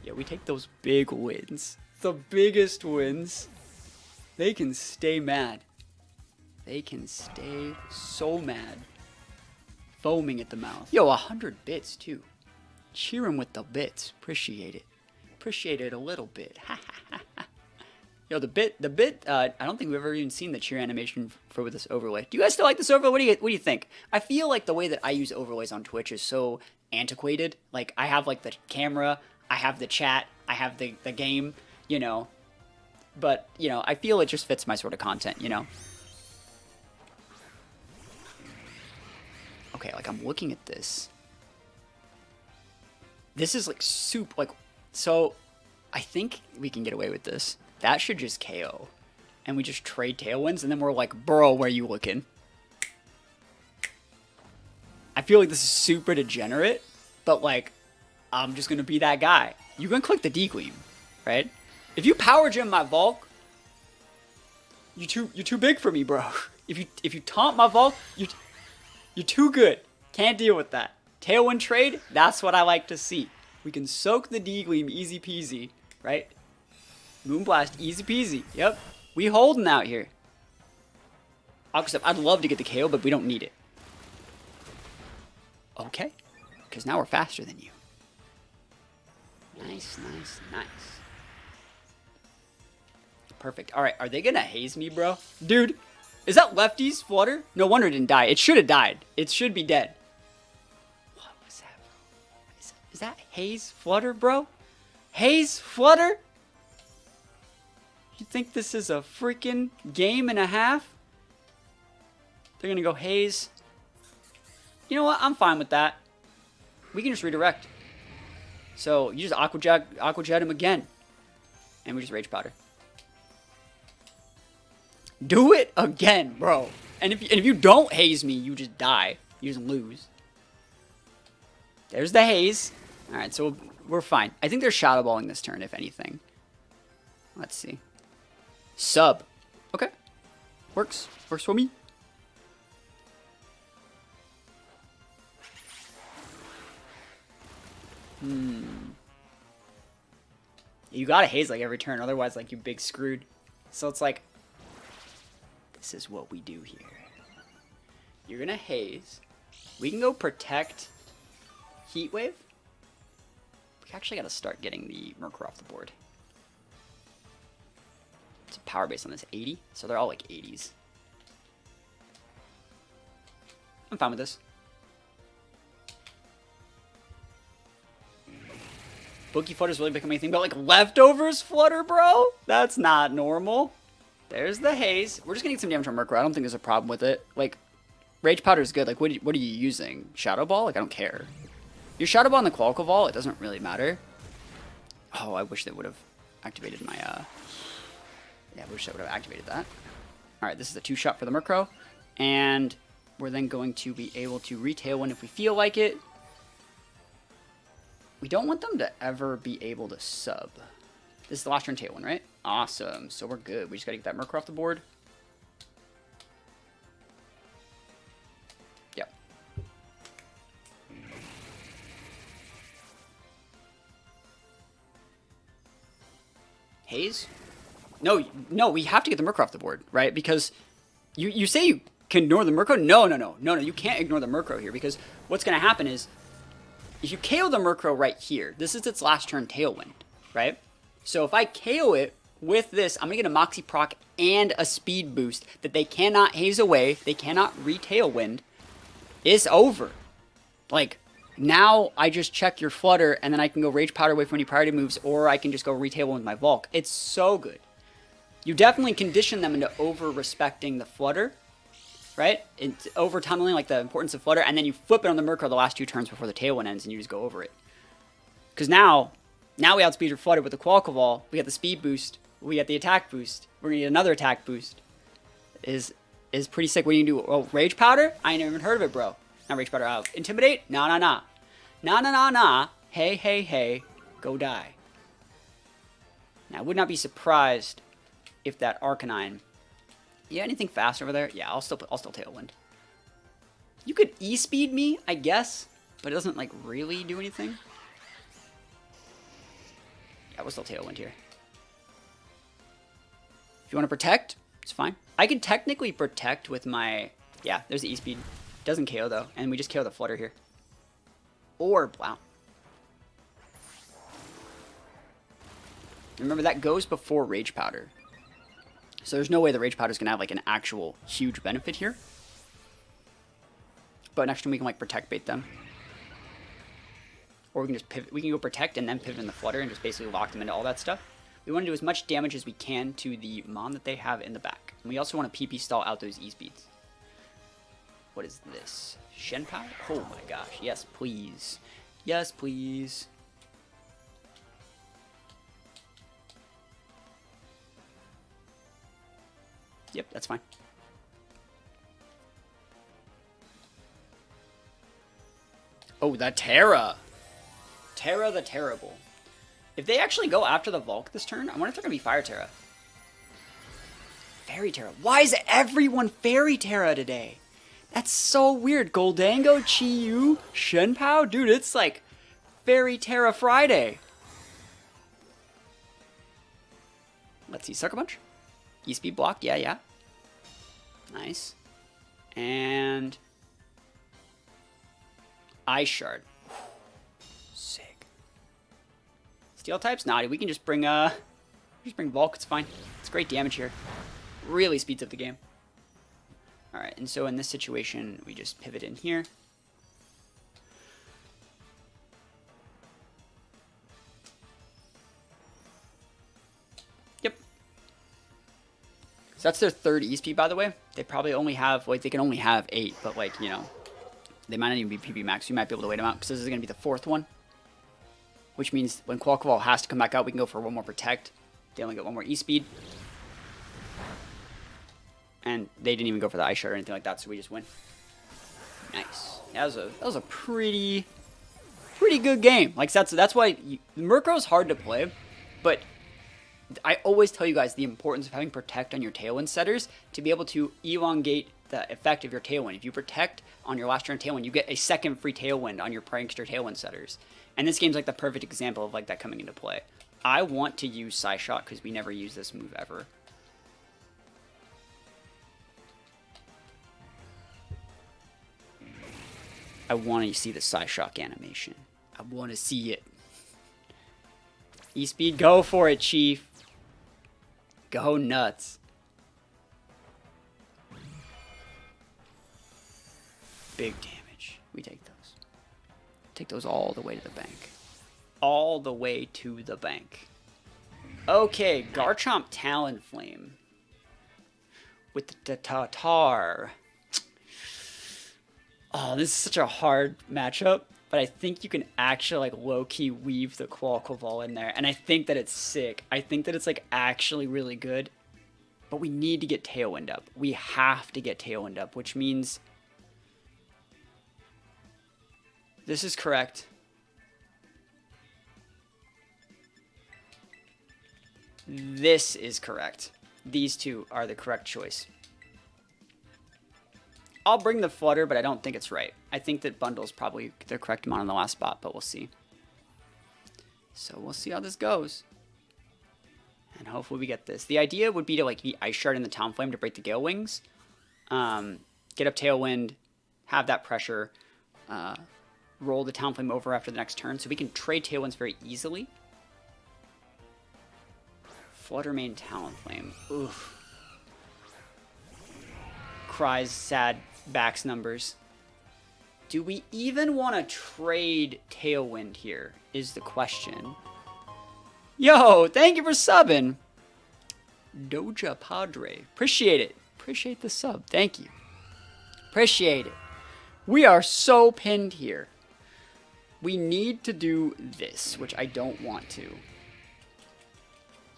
Yeah, we take those big wins. The biggest wins. They can stay mad. They can stay so mad. Foaming at the mouth. Yo, 100 bits, too. Cheer him with the bits. Appreciate it. Appreciate it a little bit. Yo, the bit, I don't think we've ever even seen the cheer animation for this overlay. Do you guys still like this overlay? What do you think? I feel like the way that I use overlays on Twitch is so antiquated. Like, I have, like, the camera, I have the chat, I have the game, you know. But, you know, I feel it just fits my sort of content, you know. Okay, like, I'm looking at this. This is, like, soup, like, so I think we can get away with this. That should just KO. And we just trade Tailwinds, and then we're like, bro, where you looking? I feel like this is super degenerate, but, like, I'm just going to be that guy. You're going to click the D-Gleam, right? If you power gem my Volk, you're too big for me, bro. If you taunt my Volk, you're too good. Can't deal with that. Tailwind trade, that's what I like to see. We can soak the D-Gleam easy peasy, right? Moonblast, easy peasy. Yep. We holding out here. Aqua Step, I'd love to get the KO, but we don't need it. Okay. Because now we're faster than you. Nice, nice, nice. Perfect. Alright, are they going to haze me, bro? Dude, is that Lefty's Flutter? No wonder it didn't die. It should have died. It should be dead. Is that Haze Flutter, bro? Haze Flutter? You think this is a freaking game and a half? They're going to go Haze. You know what? I'm fine with that. We can just redirect. So, you just Aqua Jet him again. And we just Rage Powder. Do it again, bro. And if you don't Haze me, you just die. You just lose. There's the Haze. Alright, so we're fine. I think they're Shadow Balling this turn, if anything. Let's see. Sub. Okay. Works. Works for me. You gotta Haze like every turn, otherwise like you big screwed. So it's like, this is what we do here. You're gonna Haze. We can go Protect Heat Wave. We actually got to start getting the Murkrow off the board. It's a power base on this 80, so they're all like 80s. I'm fine with this. Bookie Flutter's really becoming a thing, but like leftovers Flutter, bro? That's not normal. There's the Haze. We're just gonna get some damage on Murkrow. I don't think there's a problem with it. Like, Rage Powder is good. Like, what are you using? Shadow Ball? Like, I don't care. Your Shadow Ball on the Quaquaval, it doesn't really matter. Oh, I wish they would have activated my, yeah, I wish I would have activated that. Alright, this is a 2-shot for the Murkrow. And we're then going to be able to retail one if we feel like it. We don't want them to ever be able to sub. This is the last turn Tailwind, right? Awesome. So we're good. We just got to get that Murkrow off the board. Yep. Haze? No, we have to get the Murkrow off the board, right? Because you say you can ignore the Murkrow? No, you can't ignore the Murkrow here, because what's going to happen is, if you KO the Murkrow right here, this is its last turn Tailwind, right? So if I KO it with this, I'm going to get a Moxie proc and a speed boost that they cannot haze away, they cannot re-Tailwind. It's over. Like, now I just check your Flutter, and then I can go Rage Powder away from any priority moves, or I can just go re-Tailwind with my Volk. It's so good. You definitely condition them into over-respecting the Flutter, right? It's over tunneling, like the importance of Flutter, and then you flip it on the Murkrow the last 2 turns before the Tailwind ends, and you just go over it. Because now we outspeed your Flutter with the Quaquaval. We got the speed boost. We got the attack boost. We're gonna get another attack boost. Is pretty sick. What do you do? Oh, Rage Powder? I ain't even heard of it, bro. Not Rage Powder. Intimidate? Nah, nah, nah. Nah, nah, nah, nah. Hey, hey, hey. Go die. Now, I would not be surprised if that Arcanine... Yeah, anything fast over there? Yeah, I'll still Tailwind. You could E-Speed me, I guess, but it doesn't, like, really do anything. Yeah, we'll still Tailwind here. If you want to protect, it's fine. I could technically protect with my... Yeah, there's the E-Speed. Doesn't KO, though, and we just KO the Flutter here. Orb, wow. Remember, that goes before Rage Powder. So there's no way the Rage Powder is going to have, like, an actual huge benefit here. But next turn we can, like, Protect Bait them. Or we can just pivot. We can go Protect and then pivot in the Flutter and just basically lock them into all that stuff. We want to do as much damage as we can to the Mon that they have in the back. And we also want to PP stall out those E-Speeds. What is this? Shen Power? Oh my gosh. Yes, please. Yes, please. Yep, that's fine. Oh, that Tera. Tera the Terrible. If they actually go after the Volk this turn, I wonder if they're going to be Fire Tera. Fairy Tera. Why is everyone Fairy Tera today? That's so weird. Goldango, Chi-Yu, Shenpao? Dude, it's like Fairy Tera Friday. Let's see. Sucker Punch. E-Speed block. Yeah, yeah. Nice. And Ice Shard. Sick. Steel types? Nah, we can just bring Volk. It's fine. It's great damage here. Really speeds up the game. Alright, and so in this situation, we just pivot in here. Yep. So that's their third E-Speed, by the way. They probably only have, like, they can only have 8, but, like, you know, they might not even be PB max. You might be able to wait them out, because this is going to be the 4th one. Which means when Quaquaval has to come back out, we can go for one more Protect. They only get one more E-Speed. And they didn't even go for the Ice Shard or anything like that, so we just win. Nice. That was a pretty good game. Like, that's why Murkrow's hard to play, but I always tell you guys the importance of having Protect on your Tailwind setters to be able to elongate the effect of your Tailwind. If you Protect on your last turn Tailwind, you get a second free Tailwind on your Prankster Tailwind setters. And this game's like the perfect example of like that coming into play. I want to use Psyshock because we never use this move ever. I want to see the Psyshock animation. I want to see it. E-Speed, go for it, Chief. Go nuts. Big damage. We take those. Take those all the way to the bank. All the way to the bank. Okay, Garchomp Talonflame. With the Tatar. Oh, this is such a hard matchup, but I think you can actually, like, low-key weave the Quaquaval in there, and I think that it's sick. I think that it's, like, actually really good, but we need to get Tailwind up. We have to get Tailwind up, which means this is correct. This is correct. These two are the correct choice. I'll bring the Flutter, but I don't think it's right. I think that Bundle's probably the correct amount on the last spot, but we'll see. So we'll see how this goes. And hopefully we get this. The idea would be to like the Ice Shard and the Talonflame to break the Gale Wings. Get up Tailwind, have that pressure, roll the Talonflame over after the next turn, so we can trade Tailwinds very easily. Flutter main Talonflame. Oof. Cries sad backs numbers. Do we even want to trade Tailwind here is the question. Yo, thank you for subbing. Doja Padre. Appreciate it. Appreciate the sub. Thank you. Appreciate it. We are so pinned here. We need to do this, which I don't want to.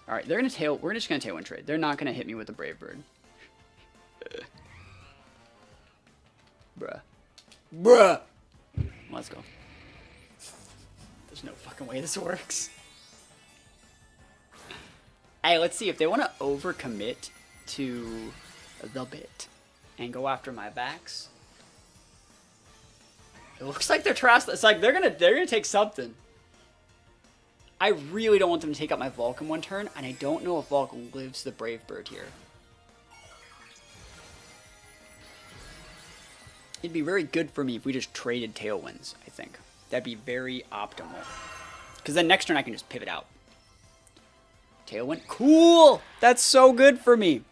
All right, we're just gonna tailwind trade. They're not gonna hit me with a Brave Bird. Bruh. Let's go. There's no fucking way this works. Hey, let's see if they want to overcommit to the bit and go after my backs. It looks like they're trash. It's like they're gonna take something. I really don't want them to take out my Volk in one turn, and I don't know if Volk lives the Brave Bird here. It'd be very good for me if we just traded Tailwinds, I think. That'd be very optimal. Because then next turn I can just pivot out. Tailwind. Cool! That's so good for me.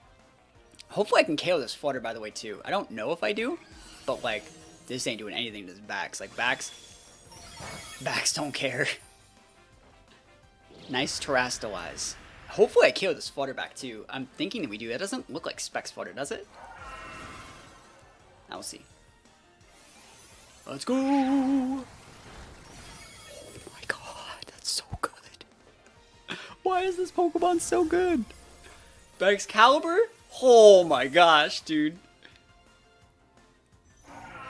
Hopefully I can KO this Flutter, by the way, too. I don't know if I do, but, like, this ain't doing anything to his backs. Like, backs don't care. Nice Terrastalize. Hopefully I KO this Flutter back, too. I'm thinking that we do. That doesn't look like Specs Flutter, does it? Now we'll see. Let's go! Oh my god, that's so good. Why is this Pokemon so good? Excalibur? Oh my gosh, dude.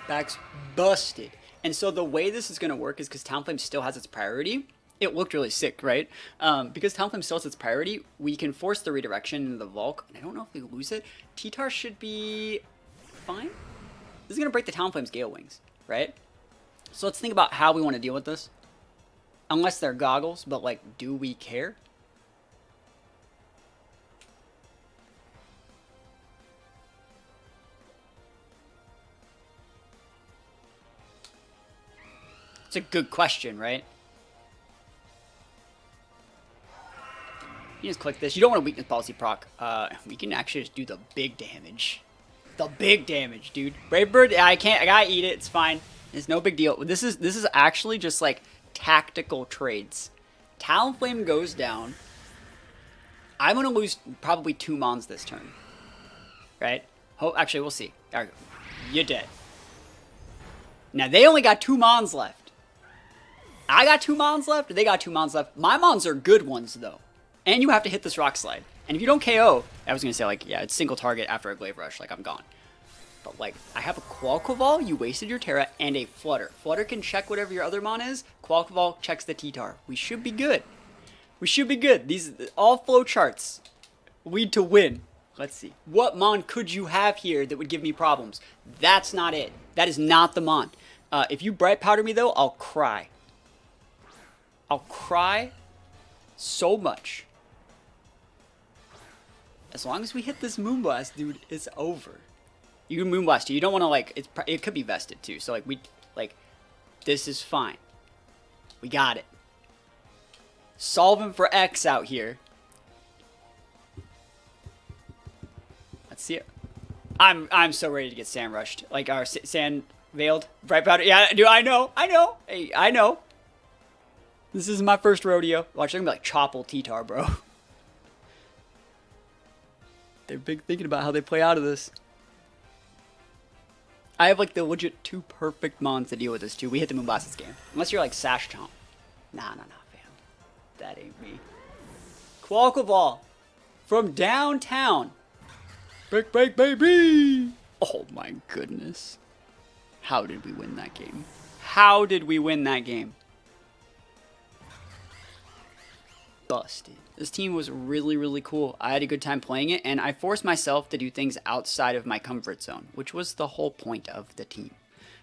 Back's busted. And so the way this is going to work is because Talonflame still has its priority. It looked really sick, right? Because Talonflame still has its priority, we can force the redirection into the Volk. And I don't know if we lose it. T-Tar should be fine. This is going to break the Talonflame's Gale Wings, right? So let's think about how we want to deal with this. Unless they're goggles, but like, do we care? It's a good question, right? You just click this. You don't want a weakness policy proc. We can actually just do the big damage. The big damage, dude. Brave Bird, I gotta eat it. It's fine. It's no big deal. This is actually just like tactical trades. Talonflame goes down. I'm gonna lose probably 2 Mons this turn. Right? Oh, actually, we'll see. There we go. You're dead. Now, they only got 2 Mons left. I got 2 Mons left. They got 2 Mons left. My Mons are good ones, though. And you have to hit this Rock Slide. And if you don't KO, I was going to say, like, yeah, it's single target after a Glaive Rush. Like, I'm gone. But, like, I have a Quaquaval. You wasted your Tera. And a Flutter. Flutter can check whatever your other Mon is. Quaquaval checks the T-Tar. We should be good. We should be good. These, all flow charts lead to win. Let's see. What Mon could you have here that would give me problems? That's not it. That is not the Mon. If you Bright Powder me, though, I'll cry. I'll cry so much. As long as we hit this Moonblast, dude, it's over. You can Moonblast too. You don't want to, like, it could be vested too. So, like, this is fine. We got it. Solving for X out here. Let's see it. I'm so ready to get Sand Rushed. Like, our Sand Veiled. Bright Powder. Yeah, dude, I know. Hey, I know. This is my first rodeo. Watch, they're gonna be like Chopple T-Tar, bro. They're big thinking about how they play out of this. I have like the legit 2 perfect Mons to deal with this too. We hit the Moonblast this game. Unless you're like Sash Chomp. Nah, fam. That ain't me. Quaquaval from downtown. Break, baby! Oh my goodness. How did we win that game? How did we win that game? Busted. This team was really, really cool. I had a good time playing it, and I forced myself to do things outside of my comfort zone, which was the whole point of the team,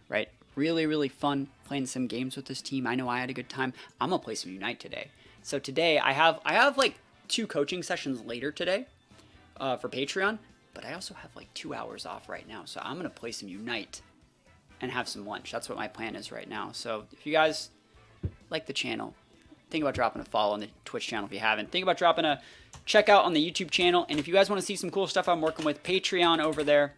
right? Really, really fun playing some games with this team. I know I had a good time. I'm gonna play some Unite today. So today I have like 2 coaching sessions later today for Patreon, but I also have like 2 hours off right now. So I'm gonna play some Unite and have some lunch. That's what my plan is right now. So if you guys like the channel, think about dropping a follow on the Twitch channel if you haven't. Think about dropping a check out on the YouTube channel. And if you guys want to see some cool stuff I'm working with, Patreon over there.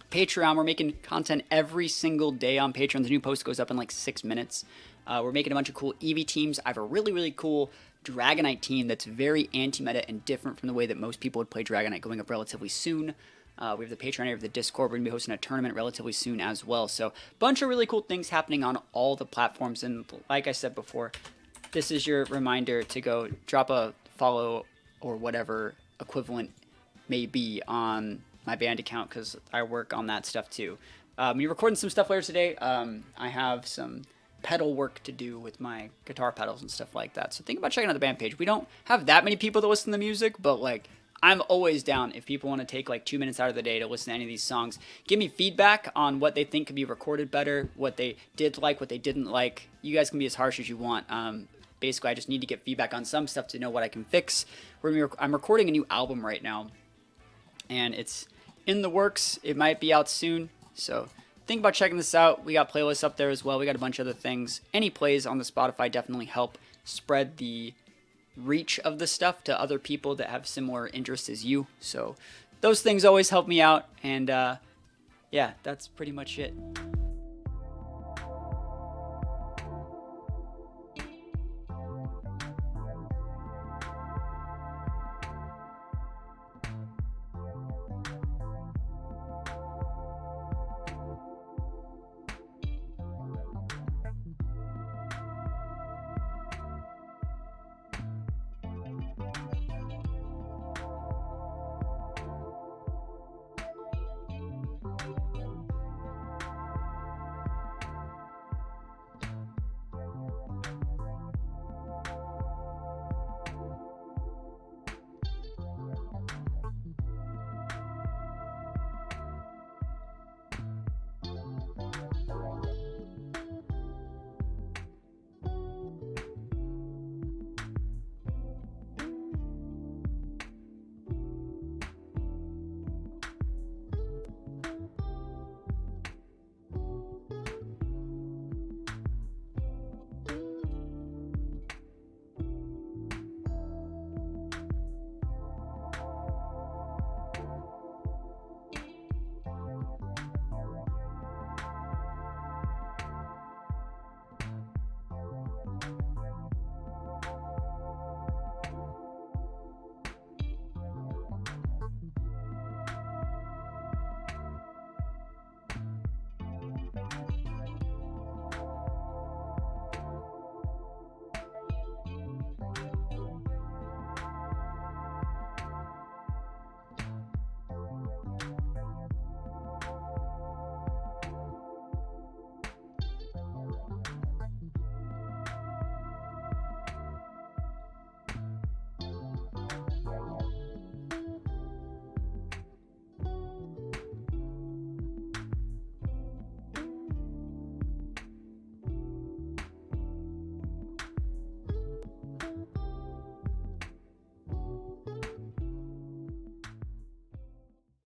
Patreon, we're making content every single day on Patreon. The new post goes up in like 6 minutes. We're making a bunch of cool EV teams. I have a really, really cool Dragonite team that's very anti-meta and different from the way that most people would play Dragonite, going up relatively soon. We have the Patreon, we have the Discord. We're going to be hosting a tournament relatively soon as well. So, a bunch of really cool things happening on all the platforms. And like I said before, this is your reminder to go drop a follow or whatever equivalent may be on my band account, because I work on that stuff too. We're recording some stuff later today. I have some pedal work to do with my guitar pedals and stuff like that. So think about checking out the band page. We don't have that many people that listen to music, but like, I'm always down if people want to take like 2 minutes out of the day to listen to any of these songs. Give me feedback on what they think could be recorded better, what they did like, what they didn't like. You guys can be as harsh as you want. Basically, I just need to get feedback on some stuff to know what I can fix. I'm recording a new album right now, and it's in the works. It might be out soon, so think about checking this out. We got playlists up there as well. We got a bunch of other things. Any plays on the Spotify definitely help spread the reach of the stuff to other people that have similar interests as you. So those things always help me out. And yeah, that's pretty much it.